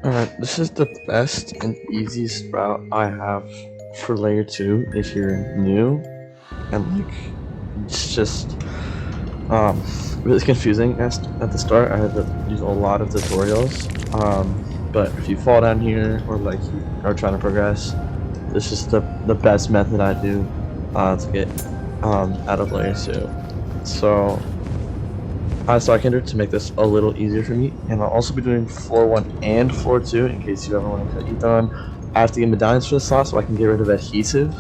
Alright, this is the best and easiest route I have for layer 2 if you're new and like it's just really confusing at the start. I had to use a lot of tutorials, but if you fall down here or like you are trying to progress, this is the best method I do to get out of layer 2. So I can do it to make this a little easier for me, and I'll also be doing floor 1 and floor 2 in case you ever want to cut Etheron. I have to get medallions for this slot so I can get rid of adhesive,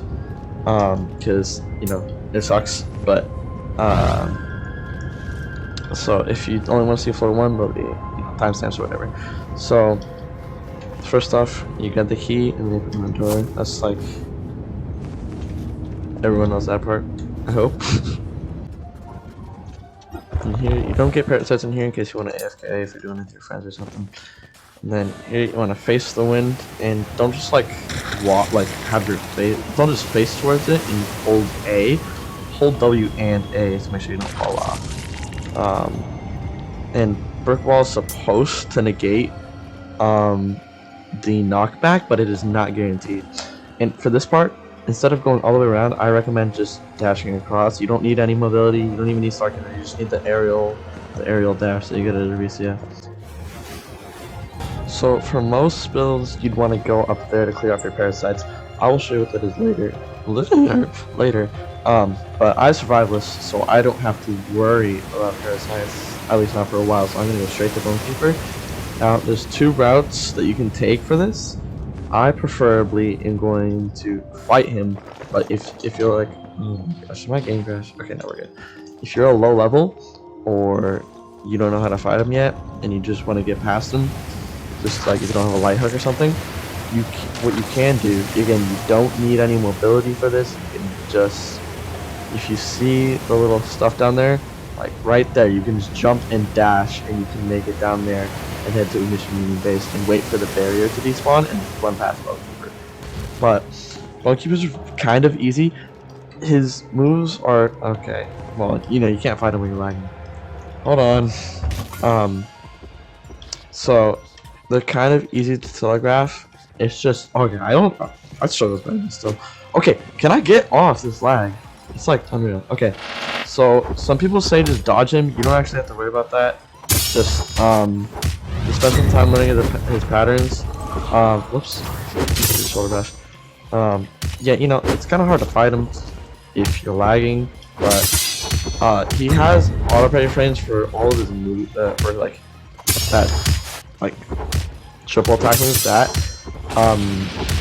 because you know it sucks. But so if you only want to see floor 1, there'll be timestamps or whatever. So first off, you get the key and then you put it in the door. That's like everyone knows that part, I hope. And here, you don't get parasites in here in case you want to AFK if you're doing it with your friends or something. And then here you want to face the wind and don't just like walk, like have your face, don't just face towards it and hold A, hold W and A to make sure you don't fall off. And brick wall is supposed to negate the knockback, but it is not guaranteed. And for this part, instead of going all the way around, I recommend just dashing across. You don't need any mobility. You don't even need Stark Energy. You just need the aerial dash that you get at a VCF. So for most builds, you'd want to go up there to clear off your parasites. I will show you what that is later. But I survivalist, so I don't have to worry about parasites, at least not for a while. So I'm gonna go straight to Bonekeeper. Now, there's two routes that you can take for this. I preferably am going to fight him, but if you're like, oh my gosh, my game crash. Okay, now we're good. If you're a low level, or you don't know how to fight him yet, and you just want to get past him, just like if you don't have a light hook or something, what you can do, again, you don't need any mobility for this. You can just, if you see the little stuff down there, like right there, you can just jump and dash, and you can make it down there and head to Ignition Union base and wait for the barrier to despawn and run past Bonekeeper. But Bonekeeper's kind of easy. His moves are okay. Well, you know, you can't fight him when you're lagging. Hold on. So they're kind of easy to telegraph. It's just okay. I struggle with that still. Okay, can I get off this lag? It's like unreal. Okay, so some people say just dodge him. You don't actually have to worry about that. Just spend some time learning his patterns. Whoops, shoulder dash. Yeah, you know, it's kind of hard to fight him if you're lagging, but he has auto parry frames for all of his moves, for like that, like triple attack moves. That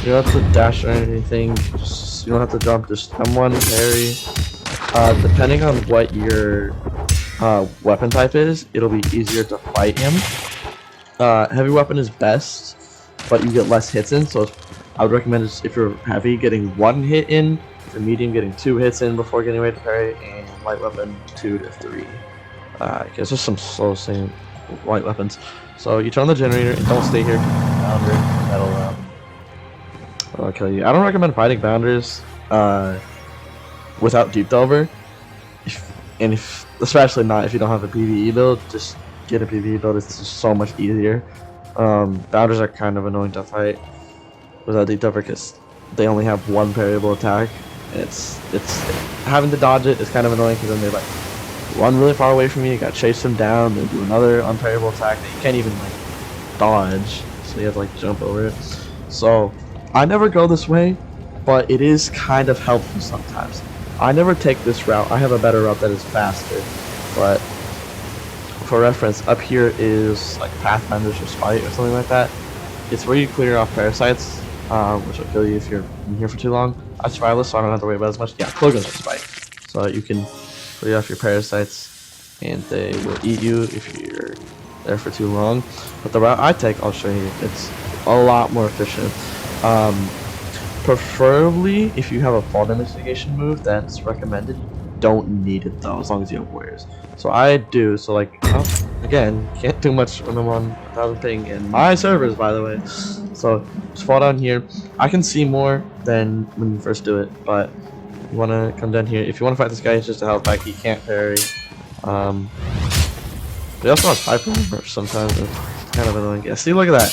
you don't have to dash or anything. You don't have to jump. Just M1 parry. Depending on what your weapon type is, it'll be easier to fight him. Heavy weapon is best, but you get less hits in, so I would recommend if you're heavy, getting 1 hit in, if you're medium, getting 2 hits in before getting ready to parry, and light weapon 2 to 3. Because there's some slow same light weapons. So you turn on the generator and don't stay here. Bounder, that'll kill you. I don't recommend fighting bounders without Deep Delver, especially not if you don't have a PvE build. Just get a PvE build. It's just so much easier. Bounders are kind of annoying to fight without Deep Delver because they only have 1 parryable attack. It's having to dodge it is kind of annoying because then they like run really far away from you. You gotta chase them down, then do another unparryable attack that you can't even like dodge. So you have to like jump over it. So I never go this way, but it is kind of helpful sometimes. I never take this route. I have a better route that is faster, but for reference, up here is like Pathfinder's Respite or something like that. It's where you clear off parasites, which will kill you if you're in here for too long. I survivalist, so I don't have to worry about as much. Yeah, Clogan's Respite. So you can clear off your parasites, and they will eat you if you're there for too long. But the route I take, I'll show you. It's a lot more efficient. Preferably, if you have a fall damage negation move that's recommended, you don't need it though, as long as you have warriors. So I do, so like, again, can't do much when I'm on 1000 ping in my servers, by the way. So just fall down here. I can see more than when you first do it, but you want to come down here. If you want to fight this guy, it's just a health pack. He can't parry. But he also has 5 sometimes. It's kind of annoying. Yeah, see, look at that.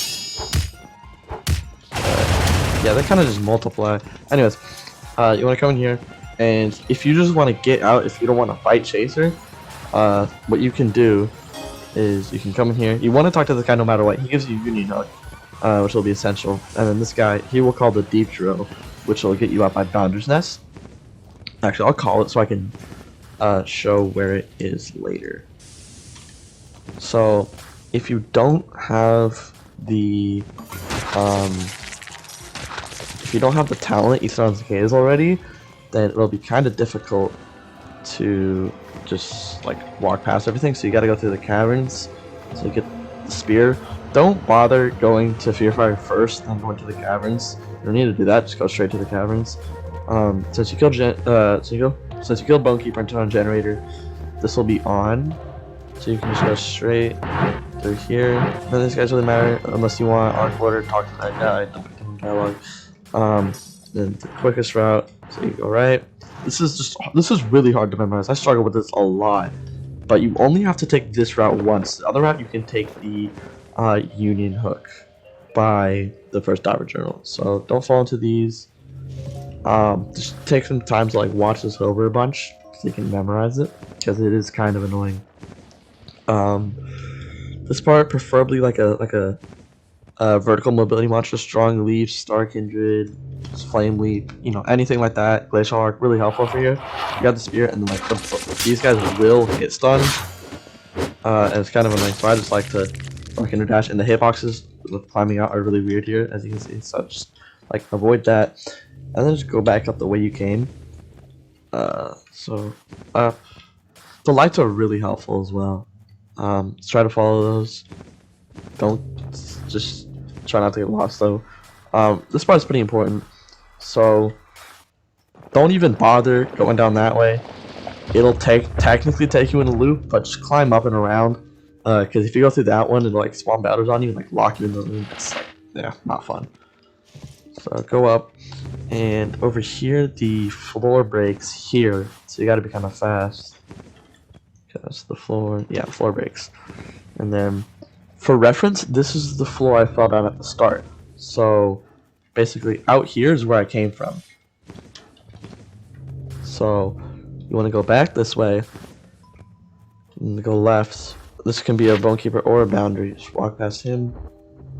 Yeah, they kind of just multiply. Anyways, you want to come in here, and if you just want to get out, if you don't want to fight Chaser, what you can do is you can come in here. You want to talk to this guy no matter what. He gives you Union Hook, which will be essential. And then this guy, he will call the Deep Drill, which will get you out by Bounder's Nest. Actually, I'll call it so I can show where it is later. So, if you don't have the talent Etheron's Gaze already, then it'll be kind of difficult to just like walk past everything. So you got to go through the caverns so you get the spear. Don't bother going to Fear Fire first, then going to the caverns. You don't need to do that. Just go straight to the caverns. Since you killed Bonekeeper and turn on generator, this will be on. So you can just go straight through here. None of these guys really matter unless you want Arc Order, talk to that guy, dialogue. Then the quickest route, so you go right. This is really hard to memorize. I struggle with this a lot, but you only have to take this route once. The other route you can take the Union Hook by the first diver journal. So don't fall into these. Just take some time to like watch this over a bunch so you can memorize it, because it is kind of annoying. This part, preferably like a vertical mobility monster, Strong Leaf, Star Kindred, Flame Leap, you know, anything like that. Glacial Arc, really helpful for you. You got the spear, and then like these guys will hit stun, and it's kind of annoying. So I just like to fucking dash, and the hitboxes with climbing out are really weird here, as you can see. So just like avoid that, and then just go back up the way you came. The lights are really helpful as well. Try to follow those. Don't just try not to get lost though. This part is pretty important, so don't even bother going down that way. It'll technically take you in a loop, but just climb up and around. Because if you go through that one, it'll like spawn battles on you and like lock you in the loop. It's like, yeah, not fun. So go up, and over here the floor breaks here, so you got to be kind of fast. Because the floor breaks, and then. For reference, this is the floor I fell down at the start. So, basically, out here is where I came from. So, you want to go back this way, and go left. This can be a Bonekeeper or a Boundary. Just walk past him,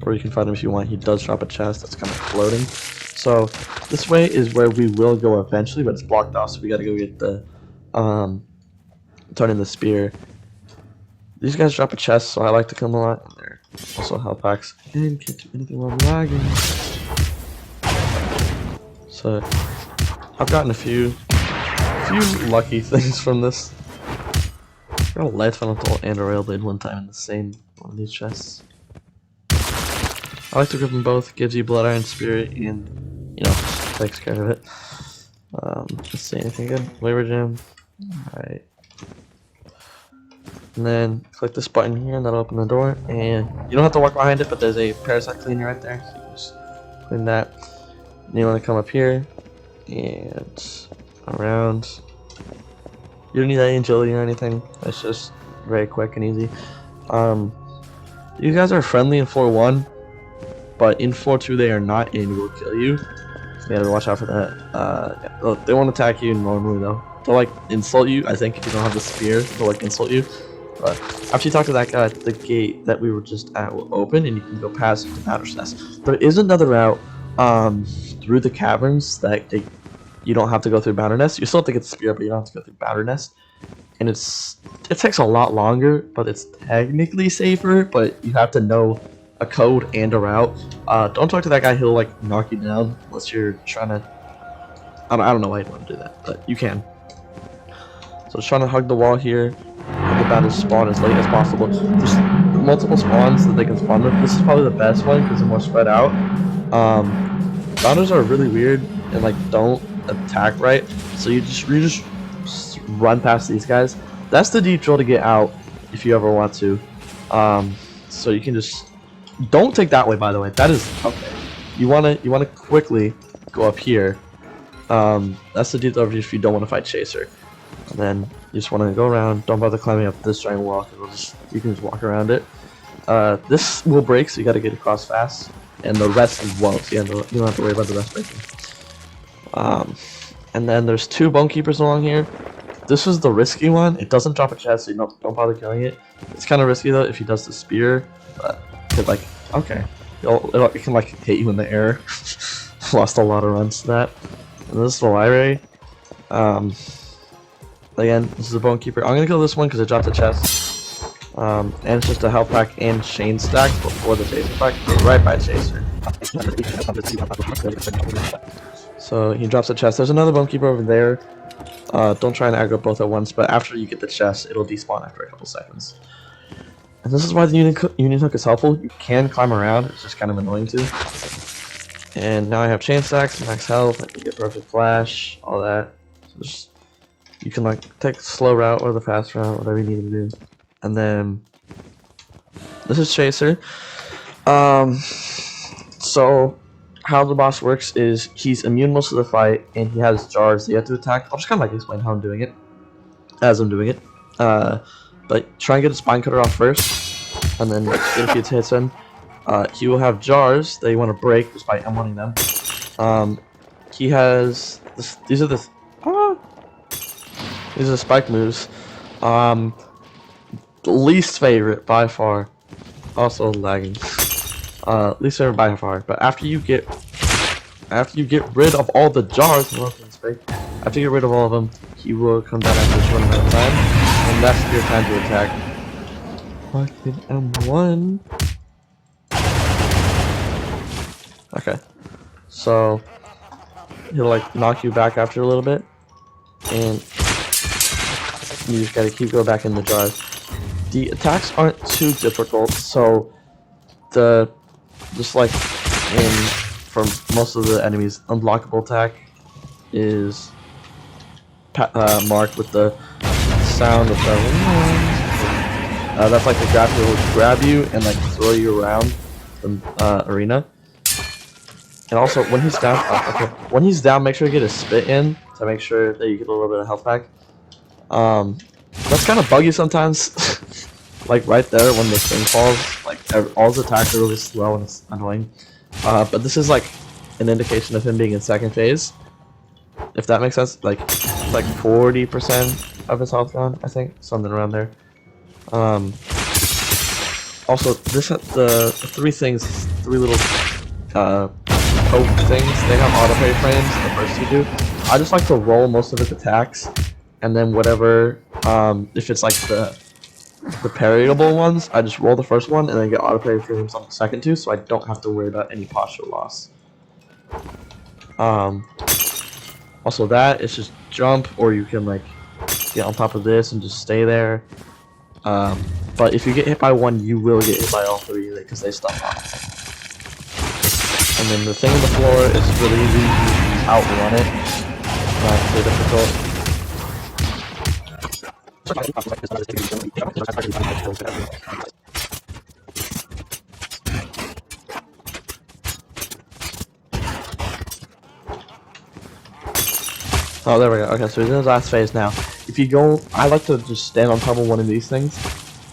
or you can find him if you want. He does drop a chest that's kind of floating. So, this way is where we will go eventually, but it's blocked off, so we gotta go get the, turn in the spear. These guys drop a chest, so I like to come a lot. And they're also health packs. And can't do anything while I'm lagging. So I've gotten a few lucky things from this. I got a light funnel and a rail blade one time in the same one of these chests. I like to grip them both. Gives you Blood Iron Spirit, and you know, takes care of it. Let's see, anything good? Labor Gem. Alright. And then click this button here, and that'll open the door. And you don't have to walk behind it, but there's a parasite cleaner right there. So you can just clean that. And you want to come up here and around. You don't need any agility or anything. It's just very quick and easy. You guys are friendly in floor 1, but in floor 2 they are not, and will kill you. So you gotta watch out for that. Yeah, they won't attack you normally though. They'll like insult you. I think if you don't have the spear, they'll like insult you. But after you talk to that guy, the gate that we were just at will open, and you can go past the Bounder's Nest. There is another route through the caverns that you don't have to go through Bounder's Nest. You still have to get the spear, but you don't have to go through Bounder's Nest. And it takes a lot longer, but it's technically safer. But you have to know a code and a route. Don't talk to that guy; he'll like knock you down unless you're trying to. I don't know why you'd want to do that, but you can. So just trying to hug the wall here. The bounders spawn as late as possible. There's multiple spawns that they can spawn with. This is probably the best one because they're more spread out. Bounders are really weird and like don't attack right. So you just run past these guys. That's the deep drill to get out if you ever want to. So you can just don't take that way, by the way. That is okay. You wanna quickly go up here. That's the deep drill if you don't want to fight Chaser. And then you just want to go around. Don't bother climbing up this giant wall because you can just walk around it. This will break, so you gotta get across fast, and the rest won't, so you don't have to worry about the rest breaking. And then there's 2 Bonekeepers along here. This was the risky one. It doesn't drop a chest, so you don't bother killing it. It's kind of risky though if he does the spear, but it like, okay, it can like hit you in the air. Lost a lot of runs to that. And this is the library. Again, this is a Bonekeeper. I'm gonna kill this one because it dropped a chest. And it's just a health pack and chain stack before the chaser pack. Right by chaser. So he drops a chest. There's another Bonekeeper over there. Don't try and aggro both at once, but after you get the chest, it'll despawn after a couple seconds. And this is why the Union Hook is helpful. You can climb around, it's just kind of annoying too. And now I have chain stacks, max health, I can get perfect flash, all that. So just, you can like take the slow route or the fast route, whatever you need to do. And then this is Chaser. So how the boss works is he's immune most of the fight, and he has jars that you have to attack. I'll just kind of like explain how I'm doing it as I'm doing it. But try and get his spine cutter off first, and then get a few hits in. He will have jars that you want to break just by M1ing them. He has these are the spike moves. Least favorite by far. Also lagging. Least favorite by far. But after you get rid of all the jars, after you get rid of all of them, he will come down after a short amount of time, and that's your time to attack. Fucking M1. Okay, so he'll like knock you back after a little bit, and you just gotta keep going back in the jars. The attacks aren't too difficult, so just like from most of the enemies, unblockable attack is marked with the sound of the that's like the grappler will grab you and like throw you around the arena. And also when he's down, make sure you get a spit in to make sure that you get a little bit of health back. That's kind of buggy sometimes. Like right there when the thing falls, like all his attacks are really slow and it's annoying. But this is like an indication of him being in second phase, if that makes sense. Like 40% of his health gone, I think, something around there. Also, the three little poke things, they have auto parry frames. The first two do. I just like to roll most of his attacks, and then whatever, if it's like the parryable ones, I just roll the first one and then get auto parry frames on the second two, so I don't have to worry about any posture loss. Also that is just jump, or you can like get on top of this and just stay there. But if you get hit by one, you will get hit by all three because they stop off. And then the thing on the floor is really easy. You can outrun it. Not too difficult. Oh, there we go. Okay, so he's in his last phase now. If you go, I like to just stand on top of one of these things,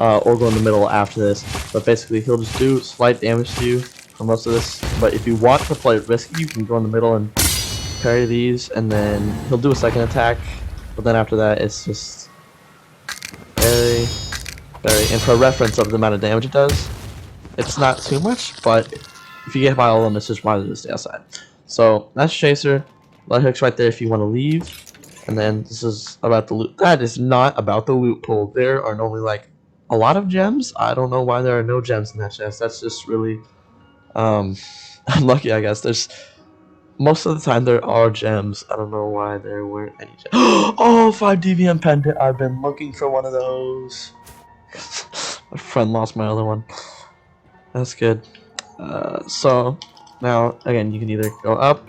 or go in the middle after this. But basically, he'll just do slight damage to you for most of this. But if you want to play risky, you can go in the middle and parry these, and then he'll do a second attack. But then after that, it's just very. And for reference of the amount of damage it does, it's not too much. But if you get hit by all of them, it's just wiser to stay outside. So that's Chaser. Light hook's right there if you want to leave. And then this is about the loot. That is not about the loot pool. There are normally like a lot of gems. I don't know why there are no gems in that chest. That's just really unlucky, I guess. There's most of the time there are gems. I don't know why there weren't any gems. Oh, 5 DVM pendant. I've been looking for one of those. My friend lost my other one. That's good. So now again, you can either go up,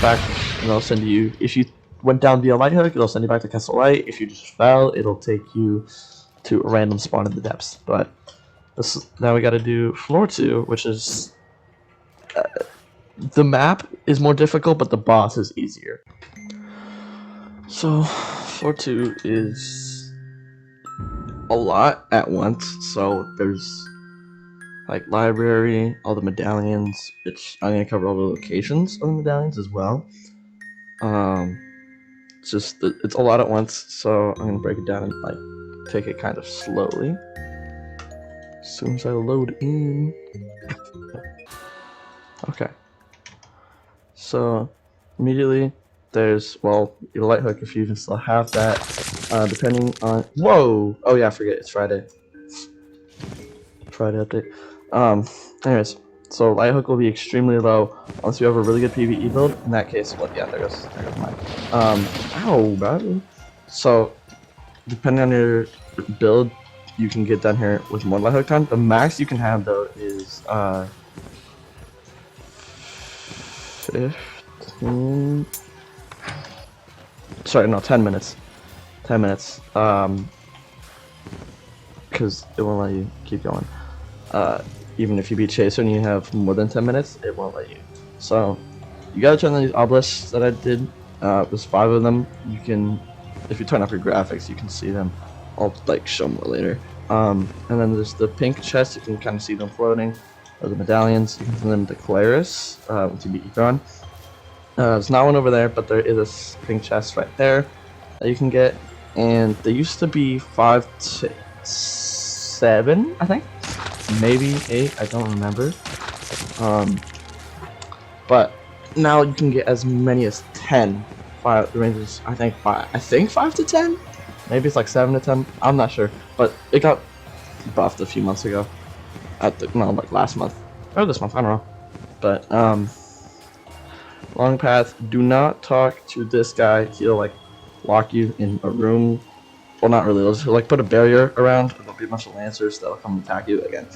back, and they'll send you. If you went down via light hook, it'll send you back to Castle Light. If you just fell, it'll take you to a random spawn in the depths. But now we got to do floor 2, which is the map is more difficult, but the boss is easier. So floor 2 is a lot at once. So there's like library, all the medallions, which I'm gonna cover all the locations of the medallions as well. It's just it's a lot at once, so I'm gonna break it down and like take it kind of slowly. As soon as I load in. Okay. So immediately there's, well, your light hook if you even still have that. Depending on, whoa! Oh yeah, I forget, it's Friday. Friday update. Anyways, so light hook will be extremely low unless you have a really good PvE build. In that case, well, yeah, there goes mine. Ow, bro. So depending on your build, you can get down here with more light hook time. The max you can have though is 15. Sorry, no, 10 minutes. 10 minutes. Because it won't let you keep going. Even if you beat Chaser and you have more than 10 minutes, it won't let you. So you gotta turn on these obelisks that I did. There's 5 of them. You can, if you turn off your graphics, you can see them. I'll like show more later. And then there's the pink chest. You can kind of see them floating. Or the medallions. You can send them to Claris once you beat Etheron. There's not one over there, but there is a pink chest right there that you can get. And they used to be 5 to 7, I think. Maybe 8, I don't remember. But now you can get as many as 10. The range is, I think 5 to 10. Maybe it's like 7 to 10. I'm not sure, but it got buffed a few months ago. Like last month or this month. I don't know. But long path. Do not talk to this guy. He'll like lock you in a room. Well, not really. He'll like put a barrier around. There'll be a bunch of lancers that'll come attack you again.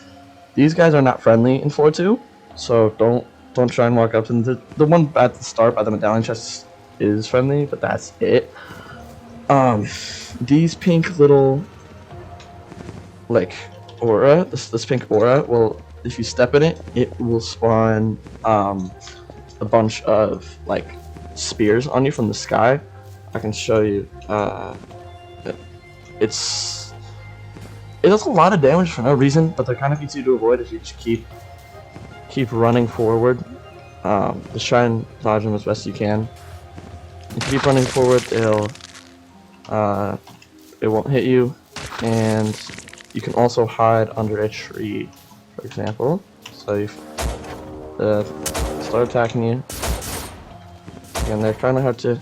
These guys are not friendly in 4-2, so don't try and walk up to them. The one at the start by the medallion chest is friendly, but that's it. These pink little like aura, this pink aura, well, if you step in it, it will spawn a bunch of like spears on you from the sky. I can show you. It does a lot of damage for no reason, but they're kind of easy to avoid if you just keep running forward. Just try and dodge them as best you can. If you keep running forward, it won't hit you, and you can also hide under a tree, for example. So you start attacking you, and they're kind of hard to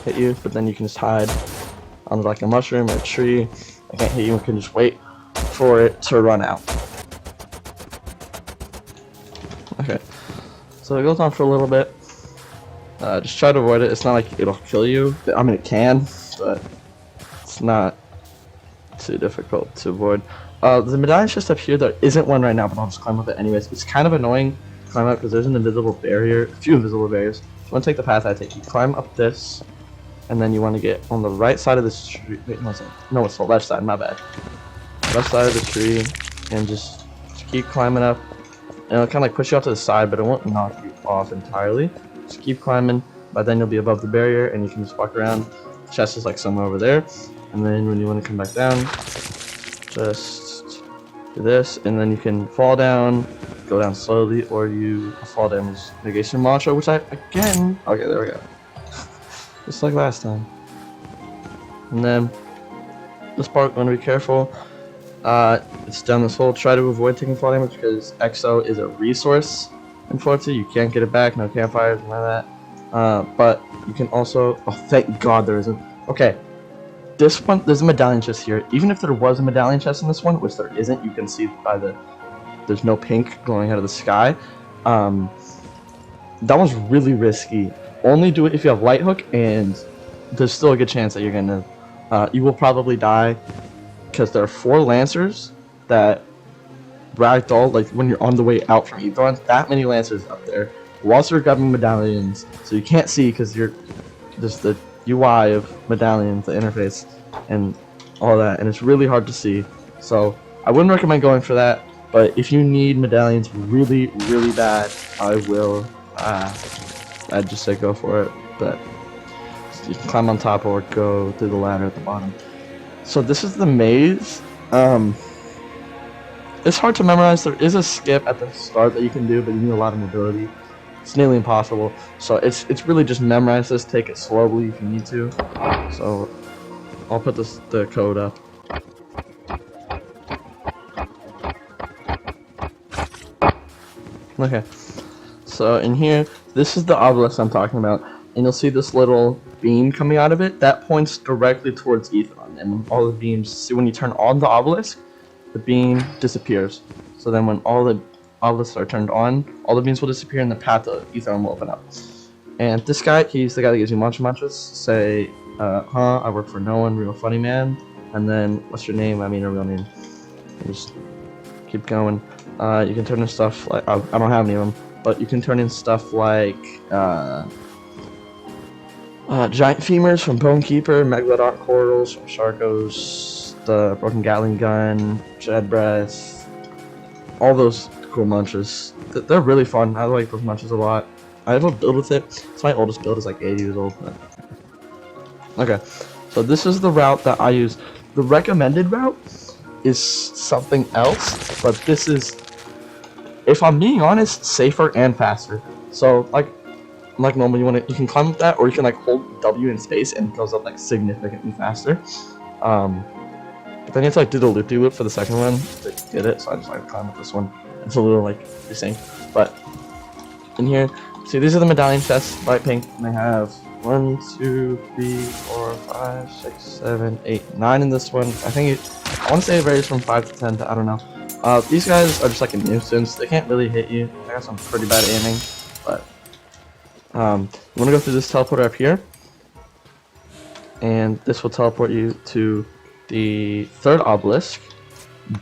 hit you, but then you can just hide under like a mushroom or a tree. I can't hit you, you can just wait for it to run out. Okay, so it goes on for a little bit. Just try to avoid it. It's not like it'll kill you. I mean, it can, but it's not too difficult to avoid. The medallion chest up here, there isn't one right now, but I'll just climb up it anyways. It's kind of annoying to climb up because there's an invisible barrier, a few invisible barriers. If you want to take the path I take, you climb up this, and then you want to get on the right side of this tree. Wait, no, it's the left side, my bad. Left side of the tree, and just keep climbing up. And it'll kind of like push you off to the side, but it won't knock you off entirely. Just keep climbing. By then you'll be above the barrier, and you can just walk around. The chest is like somewhere over there. And then when you want to come back down, just do this, and then you can fall down, go down slowly, or you fall damage negation mantra, which again, okay, there we go. Just like last time. And then this part, want to be careful. It's down this hole. Try to avoid taking fall damage because EXO is a resource in 4-2. You can't get it back. No campfires, none of that. But you can also. Oh, thank God there isn't. Okay. This one, there's a medallion chest here. Even if there was a medallion chest in this one, which there isn't, you can see by there's no pink glowing out of the sky. That one's really risky. Only do it if you have light hook, and there's still a good chance that you're gonna, you will probably die, because there are 4 lancers that ragdoll, like when you're on the way out from Etheron, that many lancers up there. Whilst you're grabbing medallions, so you can't see because you're just the UI of medallions, the interface, and all that, and it's really hard to see. So I wouldn't recommend going for that, but if you need medallions really, really bad, I will, I'd just say go for it, but you can climb on top or go through the ladder at the bottom. So this is the maze. Um, it's hard to memorize. There is a skip at the start that you can do, but you need a lot of mobility. It's nearly impossible. So it's really just memorize this, take it slowly if you need to. So I'll put the code up. Okay. So in here, this is the obelisk I'm talking about, and you'll see this little beam coming out of it that points directly towards Etheron. And all the beams, see when you turn on the obelisk, the beam disappears. So then when all the obelisks are turned on, all the beams will disappear and the path to Etheron will open up. And this guy, he's the guy that gives you munches. Say, I work for no one, real funny man. And then, what's your name? I mean a real name. Just keep going. You can turn in stuff like, I don't have any of them, but you can turn in stuff like, giant femurs from Bonekeeper, megalodon corals from Sharkos, the broken Gatling gun, Shed breath, all those cool munches. They're really fun. I like those munches a lot. I have a build with it. It's my oldest build. It's like 8 years old. But... Okay, so this is the route that I use. The recommended route is something else, but this is, if I'm being honest, safer and faster. So like normal, you can climb up that, or you can like hold W in space and it goes up like significantly faster. But then you have to like do the loop-de-loop for the second one to get it. So I just like climb up this one. It's a little like insane, but in here, see these are the medallion chests, light pink, and they have 1, 2, 3, 4, 5, 6, 7, 8, 9 in this one. I think I want to say it varies from 5 to 10 to I don't know. These guys are just like a nuisance. They can't really hit you. I got some pretty bad aiming, but you want to go through this teleporter up here, and this will teleport you to the third obelisk.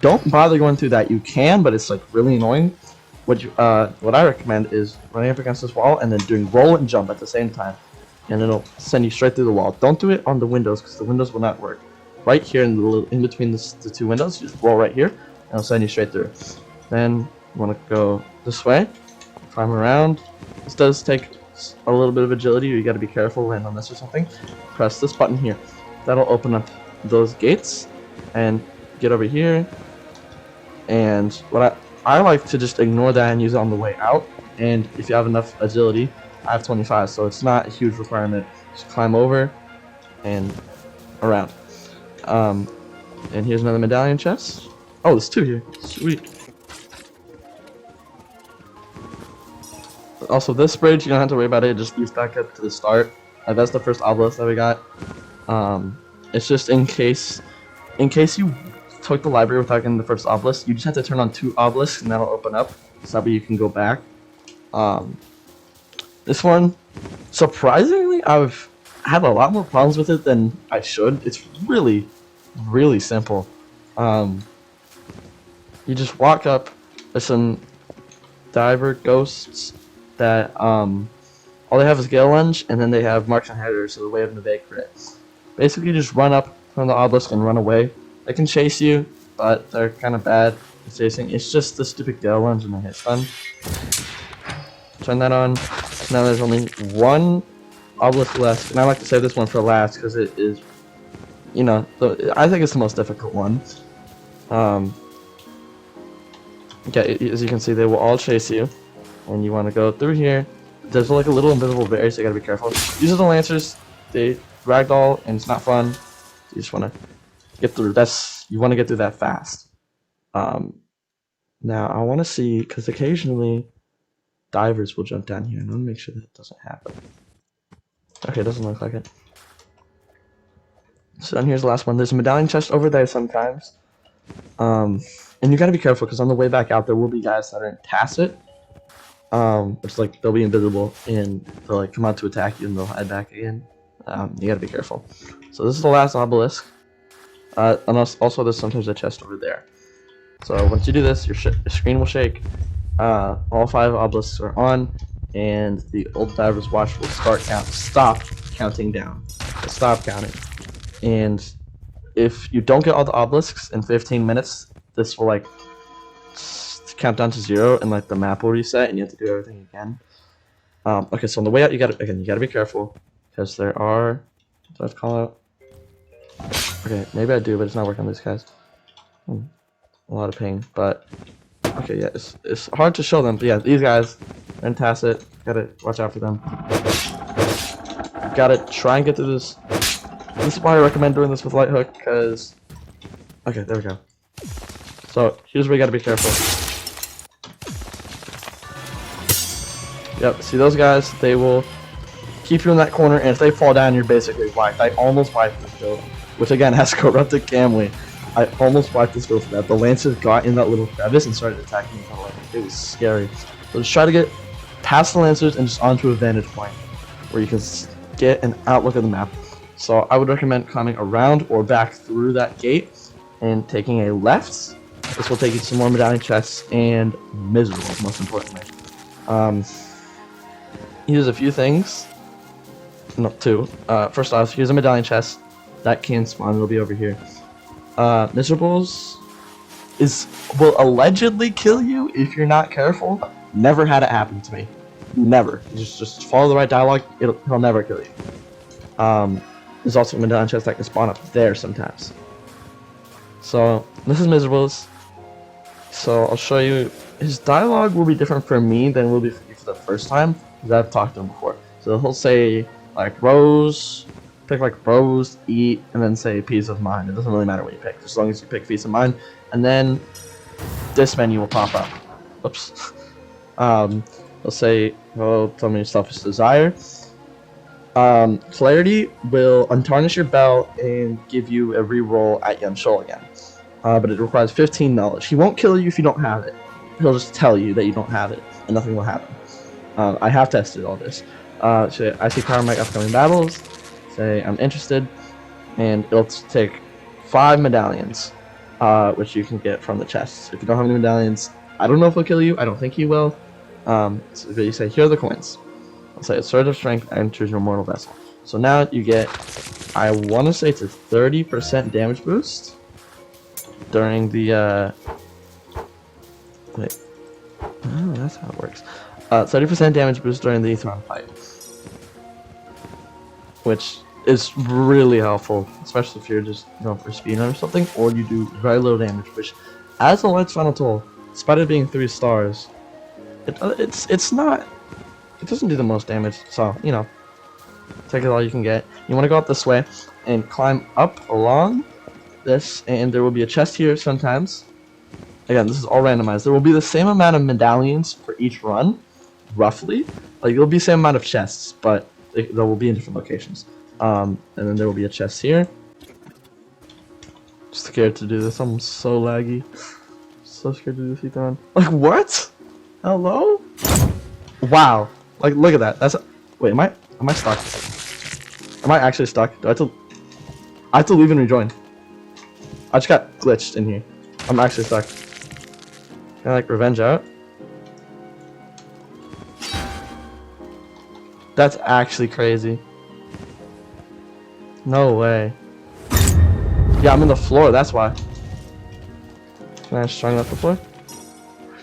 Don't bother going through that. You can, but it's like really annoying. What I recommend is running up against this wall and then doing roll and jump at the same time, and it'll send you straight through the wall. Don't do it on the windows because the windows will not work. Right here in between the two windows, you just roll right here, and it'll send you straight through. Then you want to go this way, climb around. This does take a little bit of agility. You got to be careful, land on this or something. Press this button here. That'll open up those gates, and get over here. And what I like to just ignore that and use it on the way out. And if you have enough agility, I have 25, so it's not a huge requirement. Just climb over and around. And here's another medallion chest. Oh, there's 2 here. Sweet. Also, this bridge, you don't have to worry about it. It just leads back up to the start. That's the first obelisk that we got. It's just in case you took the library without getting the first obelisk, you just have to turn on 2 obelisks and that'll open up. So that way you can go back. This one, surprisingly, I've had a lot more problems with it than I should. It's really, really simple. You just walk up. There's some diver ghosts that all they have is gale lunge, and then they have marks and headers, so the way of an evade crit. Basically, just run up from the obelisk and run away. They can chase you, but they're kind of bad at chasing. It's just the stupid gale lunge and the hit stun. Turn that on. Now there's only 1 obelisk left, and I like to save this one for last because it is, you know, I think it's the most difficult one. Okay, as you can see, they will all chase you, and you want to go through here. There's like a little invisible barrier, so you gotta be careful. These are the lancers. They ragdoll, and it's not fun. You just want to get through. You want to get through that fast. Now I want to see, because occasionally divers will jump down here, and I want to make sure that doesn't happen. Okay, it doesn't look like it. So down here's the last one. There's a medallion chest over there sometimes. And you gotta be careful, because on the way back out, there will be guys that are in tacit. It's like they'll be invisible, and they'll like come out to attack you, and they'll hide back again. You gotta be careful. So this is the last obelisk. And also there's sometimes a chest over there. So once you do this, your screen will shake. All 5 obelisks are on, and the old diver's watch will stop counting down. Stop counting. And if you don't get all the obelisks in 15 minutes, this will like count down to 0, and like the map will reset, and you have to do everything again. Okay, so on the way out, you gotta be careful, because there are. Do I have to call out? Okay, maybe I do, but it's not working on these guys. A lot of pain, but okay, yeah, it's hard to show them. But yeah, these guys, fantastic. Gotta watch out for them. Gotta try and get through this. This is why I recommend doing this with light hook, because okay, there we go. So here's where you gotta be careful. Yep, see those guys? They will keep you in that corner, and if they fall down, you're basically wiped. I almost wiped this build, which again has corrupted Camley. I almost wiped this build for that. The Lancers got in that little crevice and started attacking me. It was scary. So just try to get past the Lancers and just onto a vantage point where you can get an outlook of the map. So I would recommend coming around or back through that gate and taking a left. This will take you to some more medallion chests and miserables, most importantly. Here's a few things. No, two. First off, here's a medallion chest that can spawn. It'll be over here. Miserables will allegedly kill you if you're not careful. Never had it happen to me. Never. Just follow the right dialogue. He'll never kill you. There's also a medallion chest that can spawn up there sometimes. So this is Miserables. So I'll show you. His dialogue will be different for me than it will be for you for the first time, because I've talked to him before. So he'll say like Rose. Pick like Rose, eat, and then say peace of mind. It doesn't really matter what you pick, as long as you pick peace of mind. And then this menu will pop up. Oops. They'll say, well, tell me your selfish desire. Clarity will untarnish your belt and give you a reroll at Young Shoal again. But it requires 15 knowledge. He won't kill you if you don't have it. He'll just tell you that you don't have it, and nothing will happen. I have tested all this. So I see power my upcoming battles. Say I'm interested, and it'll take 5 medallions, which you can get from the chests. If you don't have any medallions, I don't know if he'll kill you. I don't think he will. So you say, here are the coins. I'll say a sword of strength enters your mortal vessel. So now you get, I want to say it's a 30% damage boost during the wait. Oh, that's how it works. 30% damage boost during the Etheron fight, which is really helpful, especially if you're just going for speed or something, or you do very little damage, which, as a Light's Final Toll, despite it being 3 stars, it's not, it doesn't do the most damage, so, you know, take it all you can get. You want to go up this way and climb up along this, and there will be a chest here sometimes. Again, this is all randomized. There will be the same amount of medallions for each run, roughly. Like, it'll be the same amount of chests, but they will be in different locations. And then there will be a chest here. Scared to do this. I'm so laggy. So scared to do this, Etheron. Like, what? Hello? Wow. Like, look at that. That's wait, am I stuck? Am I actually stuck? Do I have to leave and rejoin? I just got glitched in here. I'm actually stuck. Can I like revenge out? That's actually crazy. No way. Yeah, I'm in the floor, that's why. Can I just try off the floor?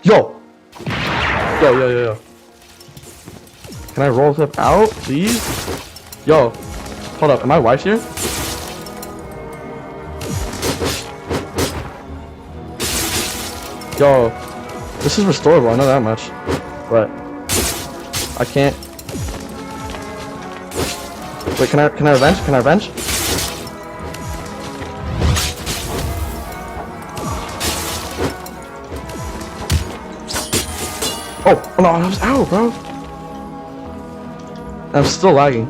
Yo! Yo. Can I roll clip out, please? Yo, hold up, am I wiped here? Yo, this is restorable, I know that much. But I can't. Wait, can I revenge? Can I revenge? Oh no, I was out, bro. I'm still lagging.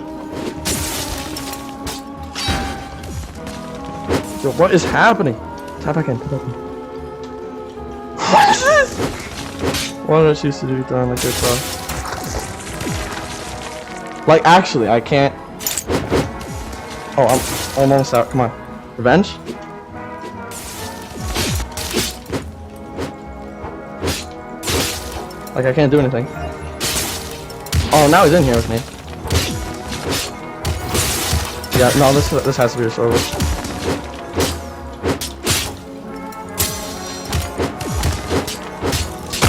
Yo, what is happening? Tap back in. What is this? Why did I choose to do it like this, bro? Like, actually, I can't. Oh, I'm almost out. Come on. Revenge? Like, I can't do anything. Oh, now he's in here with me. Yeah, no, this has to be restored.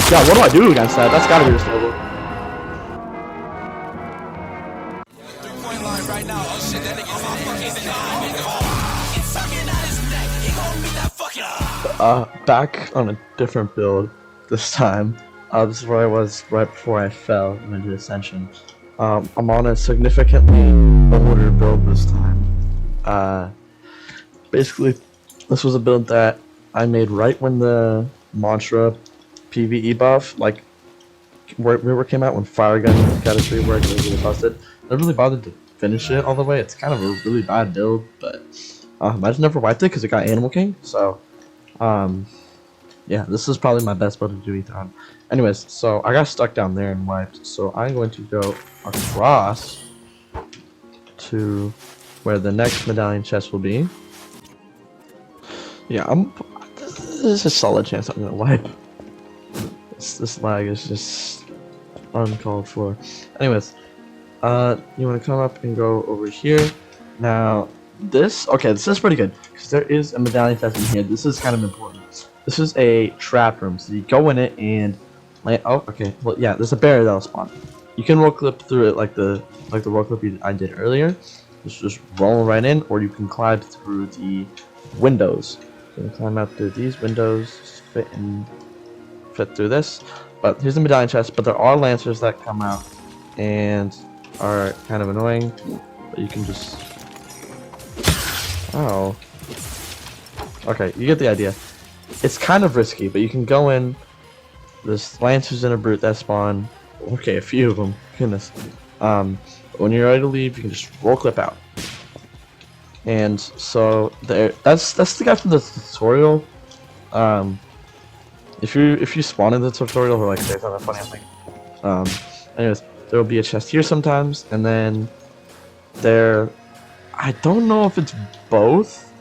Yeah, what do I do against that? That's gotta be restorable. Back on a different build this time. This is where I was right before I fell and I did Ascension. I'm on a significantly older build this time. Basically, this was a build that I made right when the Mantra PvE buff, like, where came out, when Fire Gun got its rework and it was really busted. I never really bothered to finish it all the way. It's kind of a really bad build, but I just never wiped it because it got Animal King, so yeah, this is probably my best build to do Etheron. Anyways, so I got stuck down there and wiped, so I'm going to go across to where the next medallion chest will be. Yeah, there's a solid chance I'm gonna wipe. This lag is just uncalled for. Anyways, you want to come up and go over here. Now, this is pretty good because there is a medallion chest in here. This is kind of important. This is a trap room, so you go in it and land. Oh, okay. Well, yeah, there's a barrier that'll spawn. You can roll clip through it like the roll clip I did earlier. Just roll right in, or you can climb through the windows. So you can climb out through these windows, fit through this. But here's the medallion chest. But there are lancers that come out and are kind of annoying. But you can just. Oh. Okay, you get the idea. It's kind of risky, but you can go in. There's lancers and a brute that spawn. Okay, a few of them. Goodness. When you're ready to leave, you can just roll clip out. And so there. That's the guy from the tutorial. If you spawn in the tutorial, or like say something funny, I think. Anyways, there will be a chest here sometimes, and then there. I don't know if it's both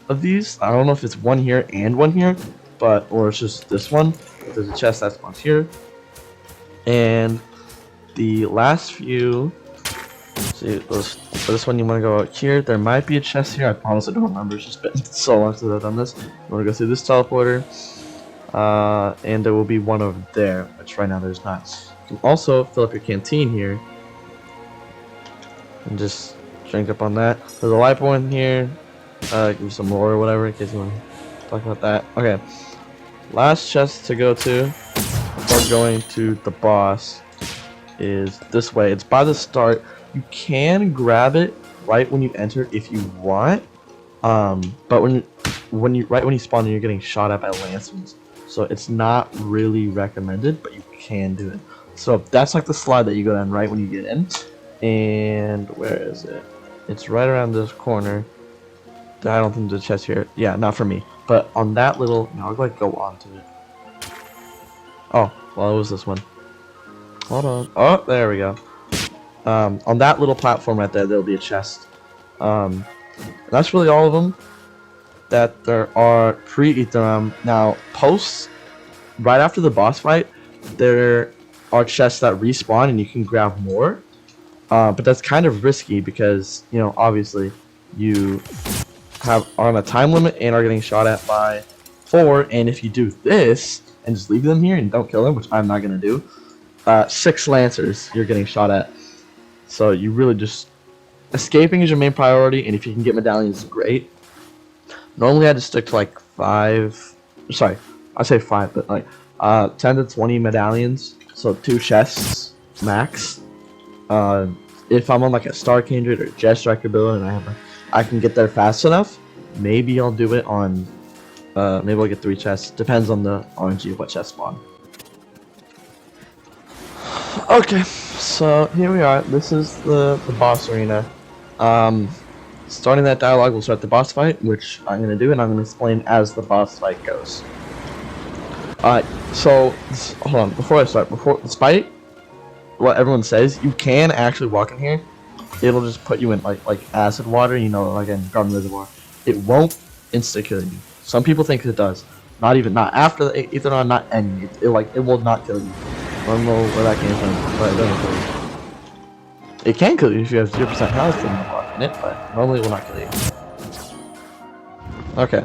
of these. I don't know if it's one here and one here, or it's just this one. But there's a chest that spawns here, and the last few. See, for this one you want to go out here. There might be a chest here. I honestly don't remember. It's just been so long since I've done this. You want to go through this teleporter, and there will be one over there, which right now there's not. You can also fill up your canteen here, and just drink up on that. There's a lipo in here. Give you some lore or whatever in case you want to talk about that. Okay. Last chest to go to before going to the boss is this way. It's by the start. You can grab it right when you enter if you want. But when you spawn and you're getting shot at by lancers. So it's not really recommended, but you can do it. So that's like the slide that you go down right when you get in. And where is it? It's right around this corner. I don't think there's a chest here. Yeah, not for me. But on that little, no, I'll like go onto it. Oh, well, it was this one. Hold on. Oh, there we go. On that little platform right there, there'll be a chest. That's really all of them that there are pre-Etheron. Now, post, right after the boss fight, there are chests that respawn and you can grab more. But that's kind of risky because, you know, obviously you are on a time limit and are getting shot at by 4. And if you do this and just leave them here and don't kill them, which I'm not going to do, 6 lancers you're getting shot at. So you really just... Escaping is your main priority, and if you can get medallions, great. Normally I just stick to like 5... Sorry, I say 5, but like 10 to 20 medallions. So 2 chests, max. If I'm on like a Star Kindred or Jet Striker build and I can get there fast enough, maybe I'll do it on... maybe I'll get 3 chests. Depends on the RNG of what chest spawn. Okay, so here we are. This is the boss arena. Starting that dialogue, we'll start the boss fight, which I'm going to do, and I'm going to explain as the boss fight goes. Alright, so, hold on, before I start, despite what everyone says, you can actually walk in here. It'll just put you in, like acid water, you know, like in Garden Reservoir. It won't insta-kill you. Some people think it does. Not after the Ethiron, not ending. It will not kill you. I don't know where that came from, but it doesn't kill you. It can kill you if you have 0% health and walk in it, but normally it will not kill you. Okay.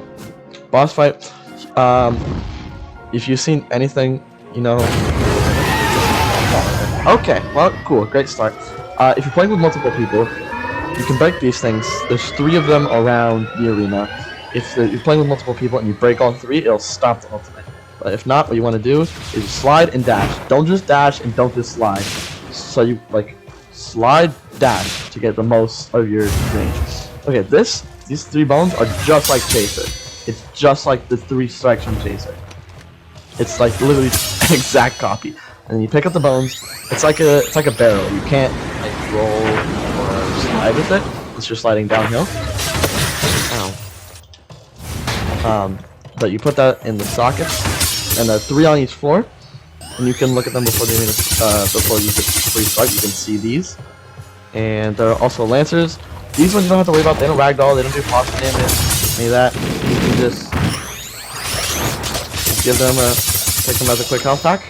Boss fight. If you've seen anything, you know... Okay, well, cool, great start. If you're playing with multiple people, you can break these things. There's 3 of them around the arena. if you're playing with multiple people and you break all three, it'll stop the ultimate. But if not, what you want to do is slide and dash. Don't just dash and don't just slide. So you like slide, dash to get the most of your range. Okay, these 3 bones are just like Chaser. It's just like the 3 strikes from Chaser. It's like literally exact copy. And you pick up the bones. It's like a barrel. You can't like roll or slide with it unless you're sliding downhill. Ow. But you put that in the sockets, and there are 3 on each floor. And you can look at them before you get free strike. You can see these. And there are also lancers. These ones you don't have to worry about. They don't ragdoll. They don't do foster damage. Any of that. You can just give them take them as a quick health pack,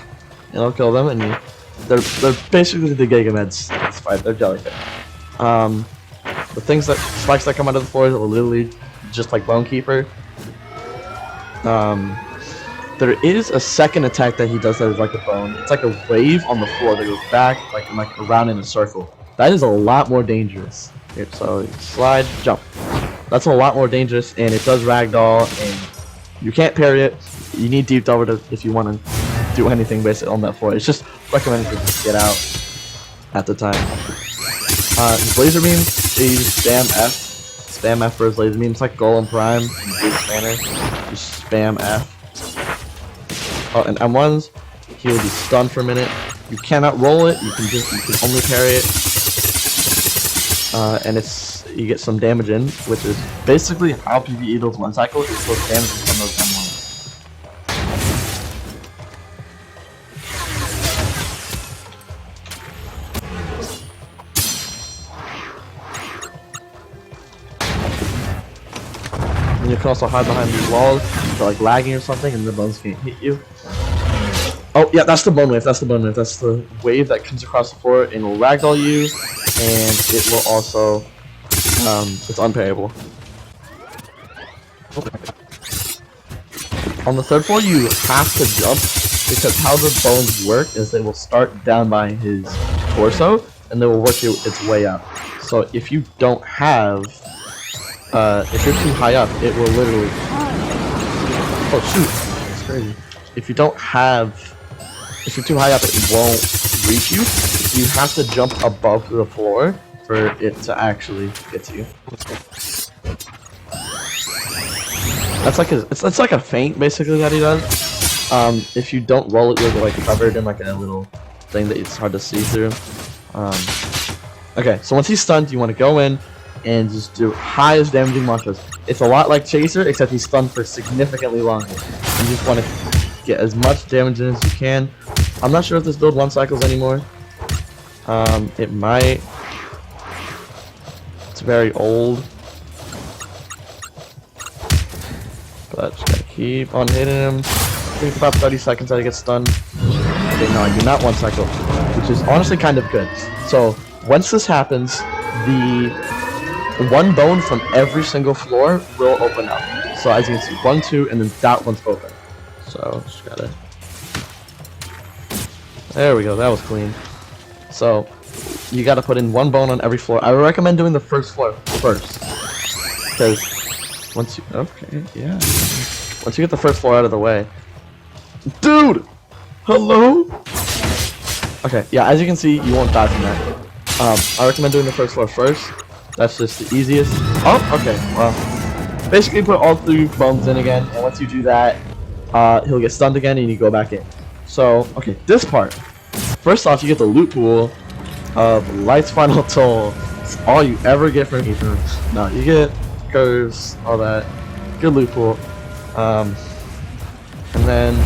and it'll kill them. And they're basically the Gigameds. That's fine. They're jellyfish. The things that spikes that come out of the floors are literally just like Bonekeeper. There is a second attack that he does that is like a bone. It's like a wave on the floor that goes back like around in a circle. That is a lot more dangerous. Okay, so slide, jump. That's a lot more dangerous, and it does ragdoll, and you can't parry it. You need deep over if you want to do anything basically on that floor. It's just recommended to just get out at the time. His laser beam, you just spam F for his laser beam. It's like Golem Prime in Bruce Banner. Just spam F. Oh, and M1s, he will be stunned for a minute. You cannot roll it. You can only parry it. And you get some damage in, which is basically how PvE does 1 cycle. It's supposed to damage from those M1s. And you can also hide behind these walls if you're like lagging or something, and the bones can't hit you. Oh yeah, that's the bone wave. That's the wave that comes across the floor and will ragdoll you, and it will also it's unparryable. On the 3rd floor, you have to jump because how the bones work is they will start down by his torso and they will work its way up. So if you don't have if you're too high up, it will literally... Oh shoot, that's crazy. If you're too high up, it won't reach you. You have to jump above the floor for it to actually get to you. That's like it's like a feint basically that he does. If you don't roll it, you'll get like covered in like a little thing that it's hard to see through. Okay, so once he's stunned, you want to go in and just do highest damaging mantras. It's a lot like Chaser, except he's stunned for significantly longer. You just want to get as much damage in as you can. I'm not sure if this build 1 cycles anymore. It might. It's very old. But just gotta keep on hitting him. I think it's about 30 seconds that he gets stunned. Okay, no, I do not 1 cycle, which is honestly kind of good. So once this happens, the 1 bone from every single floor will open up. So as you can see, 1, 2, and then that one's open. So just gotta. There we go. That was clean. So you gotta put in 1 bone on every floor. I would recommend doing the first floor first, because once you once you get the first floor out of the way, dude. Hello. Okay. Yeah. As you can see, you won't die from that. I recommend doing the first floor first. That's just the easiest. Oh, okay. Well, basically put all 3 bones in again, and once you do that, he'll get stunned again, and you go back in. So, okay, this part. First off, you get the loot pool of Light's Final Toll. It's all you ever get from Ether. No, you get curves, all that. Good loot pool. And then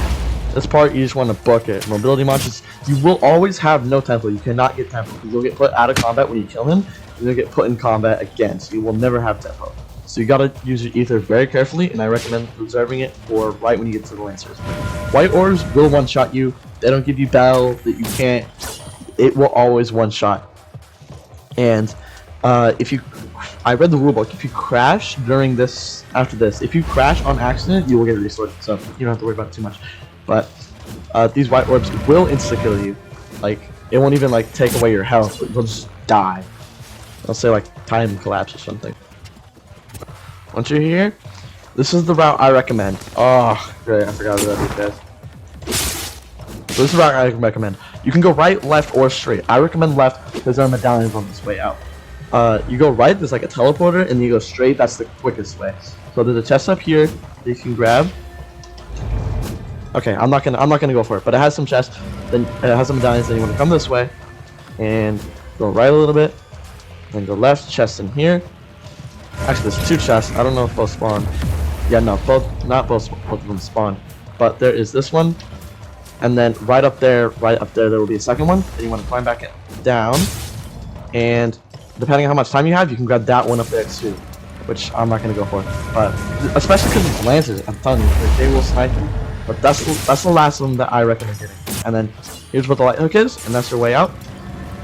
this part, you just want to book it. Mobility monsters. You will always have no tempo. You cannot get tempo because you'll get put out of combat when you kill him. You'll get put in combat again, so you will never have tempo. So you gotta use your ether very carefully, and I recommend reserving it for right when you get to the Lancers. White orbs will one-shot you. They don't give you battle that you can't. It will always one-shot. And I read the rulebook. If you crash during this, after this, if you crash on accident, you will get restored. So you don't have to worry about it too much. But these white orbs will insta-kill you. Like it won't even like take away your health, but you'll just die. I'll say like time collapse or something. Once you're here, This is the route I recommend. Oh, great! I forgot about these guys. So this is the route I recommend. You can go right, left, or straight. I recommend left because there are medallions on this way out. You go right, there's like a teleporter, and you go straight. That's the quickest way. So there's a chest up here that you can grab. Okay, I'm not gonna go for it, but it has some chests. Then it has some medallions. Then you want to come this way, and go right a little bit, then go left. Chest in here. Actually, there's 2 chests. I don't know if both spawn. Yeah, no, not both of them spawn. But there is this one, and then right up there, there will be a second one. Then you want to climb back down, and depending on how much time you have, you can grab that one up there too, which I'm not gonna go for. But especially because it's lancers, I'm telling you, they will snipe you. But that's the last one that I recommend getting. And then here's what the light hook is, and that's your way out.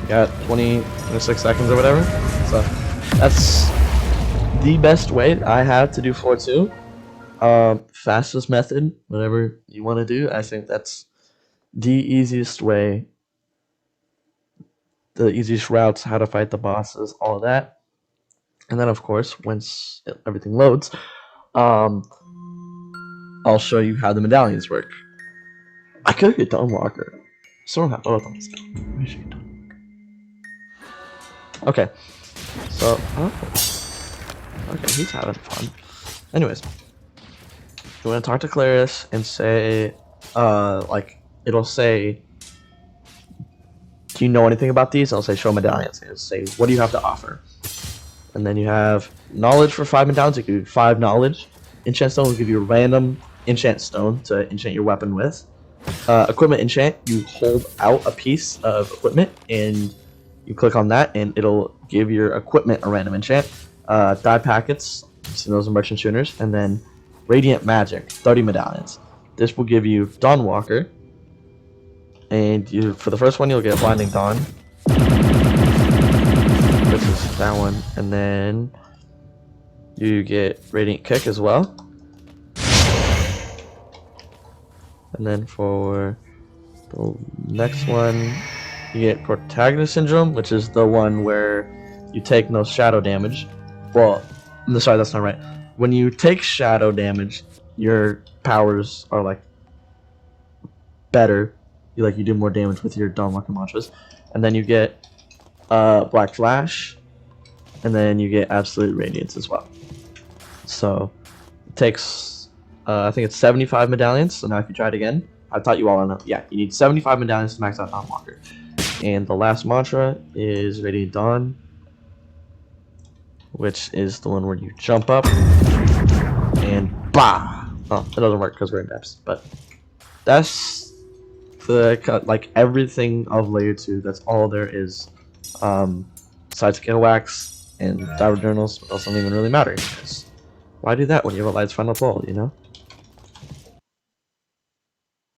You got 26 seconds or whatever. So that's the best way I have to do floor 2. Fastest method, whatever you want to do. I think that's the easiest way. The easiest routes, how to fight the bosses, all of that. And then of course, once everything loads, I'll show you how the medallions work. I could get Dawnwalker. Still don't have both of them still. Let me show you Dawnwalker. Okay. So, okay, he's having fun. Anyways, you want to talk to Claris and say, like, it'll say, do you know anything about these? And I'll say, show medallions. And it'll say, what do you have to offer? And then you have knowledge for 5 medallions. It gives you 5 knowledge. Enchant stone will give you a random enchant stone to enchant your weapon with. Equipment enchant, you hold out a piece of equipment and you click on that and it'll give your equipment a random enchant. Die packets, so those are merchant tuners, and then radiant magic, 30 medallions. This will give you Dawnwalker, and for the first one you'll get Blinding Dawn. This is that one, and then you get Radiant Kick as well. And then for the next one, you get Protagonist Syndrome, which is the one where you take no shadow damage. Well, no, sorry, that's not right. When you take shadow damage, your powers are like better. You do more damage with your Dawnwalker mantras. And then you get Black Flash, and then you get Absolute Radiance as well. So it takes, I think it's 75 medallions. So now if you try it again, I taught you all on that. Yeah, you need 75 medallions to max out Dawnwalker. And the last mantra is Radiant Dawn, which is the one where you jump up and bah! Oh, it doesn't work because we're in depths, but that's the everything of layer 2. That's all there is. Besides Kill Wax and Diver Journals, it doesn't even really matter. Why do that when you have a Light's Final Pull, you know?